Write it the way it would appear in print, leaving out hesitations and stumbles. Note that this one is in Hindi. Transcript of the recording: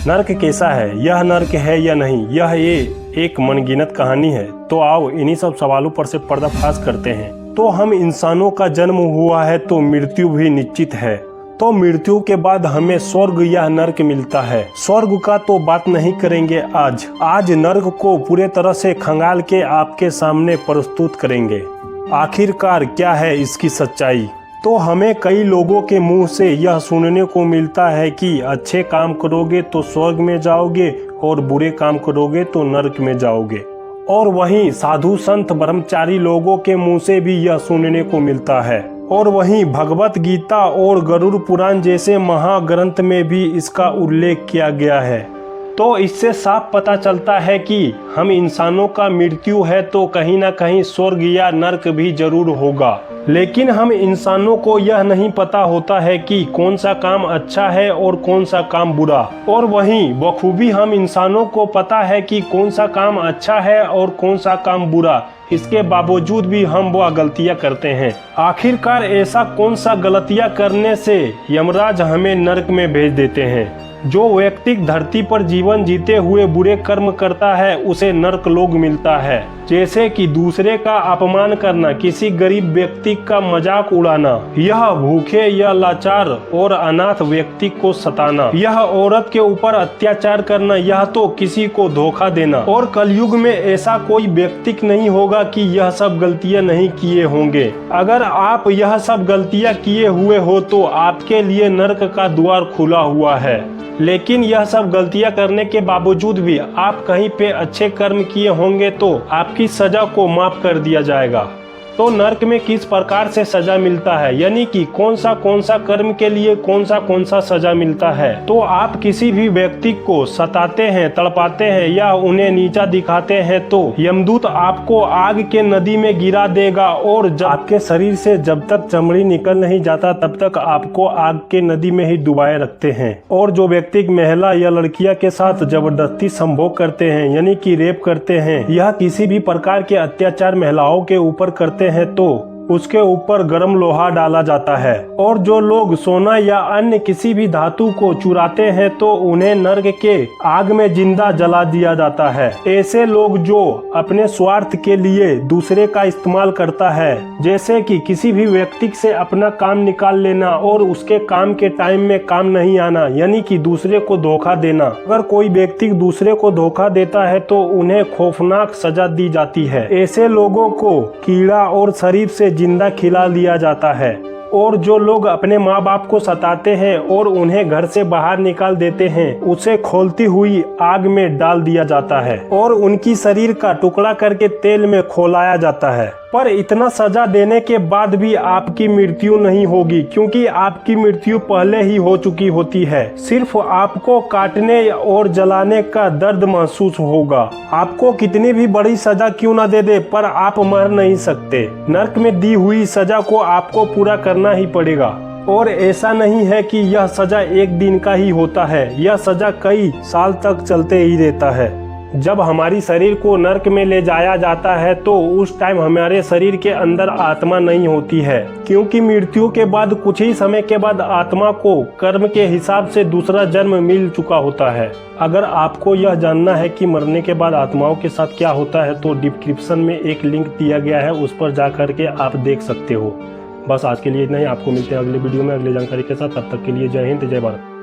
नर्क कैसा है, यह नर्क है या नहीं, यह एक मनगीनत कहानी है। तो आओ इन्हीं सब सवालों पर से पर्दाफाश करते हैं। तो हम इंसानों का जन्म हुआ है तो मृत्यु भी निश्चित है। तो मृत्यु के बाद हमें स्वर्ग या नर्क मिलता है। स्वर्ग का तो बात नहीं करेंगे आज नर्क को पूरे तरह से खंगाल के आपके सामने प्रस्तुत करेंगे। आखिरकार क्या है इसकी सच्चाई। तो हमें कई लोगों के मुंह से यह सुनने को मिलता है कि अच्छे काम करोगे तो स्वर्ग में जाओगे और बुरे काम करोगे तो नरक में जाओगे। और वहीं साधु संत ब्रह्मचारी लोगों के मुंह से भी यह सुनने को मिलता है। और वहीं भगवत गीता और गरुड़ पुराण जैसे महाग्रंथ में भी इसका उल्लेख किया गया है। तो इससे साफ पता चलता है कि हम इंसानों का मृत्यु है तो कहीं ना कहीं स्वर्ग या नरक भी जरूर होगा। लेकिन हम इंसानों को यह नहीं पता होता है कि कौन सा काम अच्छा है और कौन सा काम बुरा। और वहीं बखूबी हम इंसानों को पता है कि कौन सा काम अच्छा है और कौन सा काम बुरा। इसके बावजूद भी हम वह गलतियां करते हैं। आखिरकार ऐसा कौन सा गलतियां करने से यमराज हमें नरक में भेज देते हैं। जो व्यक्ति धरती पर जीवन जीते हुए बुरे कर्म करता है उसे नरक लोक मिलता है। जैसे कि दूसरे का अपमान करना, किसी गरीब व्यक्ति का मजाक उड़ाना, यह भूखे या लाचार और अनाथ व्यक्ति को सताना, यह औरत के ऊपर अत्याचार करना, यह तो किसी को धोखा देना। और कलयुग में ऐसा कोई व्यक्ति नहीं होगा कि यह सब गलतियां नहीं किए होंगे। अगर आप यह सब गलतियां किए हुए हो तो आपके लिए नरक का द्वार खुला हुआ है। लेकिन यह सब गलतियां करने के बावजूद भी आप कहीं पे अच्छे कर्म किए होंगे तो आपकी सजा को माफ कर दिया जाएगा। तो नरक में किस प्रकार से सजा मिलता है, यानी कि कौन सा कर्म के लिए कौन सा सजा मिलता है। तो आप किसी भी व्यक्ति को सताते हैं, तड़पाते हैं या उन्हें नीचा दिखाते हैं तो यमदूत आपको आग के नदी में गिरा देगा। और आपके शरीर से जब तक चमड़ी निकल नहीं जाता तब तक आपको आग के नदी में ही डुबाए रखते हैं। और जो व्यक्ति महिला या लड़कियां के साथ जबरदस्ती संभोग करते हैं, यानी कि रेप करते हैं, यह किसी भी प्रकार के अत्याचार महिलाओं के ऊपर करते हैं तो उसके ऊपर गर्म लोहा डाला जाता है। और जो लोग सोना या अन्य किसी भी धातु को चुराते हैं तो उन्हें नरक के आग में जिंदा जला दिया जाता है। ऐसे लोग जो अपने स्वार्थ के लिए दूसरे का इस्तेमाल करता है, जैसे कि किसी भी व्यक्ति से अपना काम निकाल लेना और उसके काम के टाइम में काम नहीं आना, यानी कि दूसरे को धोखा देना। अगर कोई व्यक्ति दूसरे को धोखा देता है तो उन्हें खौफनाक सजा दी जाती है। ऐसे लोगों को कीड़ा और शरीर से जिंदा खिला दिया जाता है। और जो लोग अपने माँ बाप को सताते हैं और उन्हें घर से बाहर निकाल देते हैं, उसे खोलती हुई आग में डाल दिया जाता है और उनकी शरीर का टुकड़ा करके तेल में खौलाया जाता है। पर इतना सजा देने के बाद भी आपकी मृत्यु नहीं होगी, क्योंकि आपकी मृत्यु पहले ही हो चुकी होती है। सिर्फ आपको काटने और जलाने का दर्द महसूस होगा। आपको कितनी भी बड़ी सजा क्यों न दे दे, पर आप मर नहीं सकते। नरक में दी हुई सजा को आपको पूरा करना ही पड़ेगा। और ऐसा नहीं है कि यह सजा एक दिन का ही होता है, यह सजा कई साल तक चलते ही रहता है। जब हमारी शरीर को नरक में ले जाया जाता है तो उस टाइम हमारे शरीर के अंदर आत्मा नहीं होती है, क्योंकि मृत्यु के बाद कुछ ही समय के बाद आत्मा को कर्म के हिसाब से दूसरा जन्म मिल चुका होता है। अगर आपको यह जानना है कि मरने के बाद आत्माओं के साथ क्या होता है तो डिस्क्रिप्शन में एक लिंक दिया गया है, उस पर जा करके आप देख सकते हो। बस आज के लिए इतना ही। आपको मिलते हैं अगले वीडियो में अगले जानकारी के साथ। तब तक के लिए जय हिंद, जय भारत।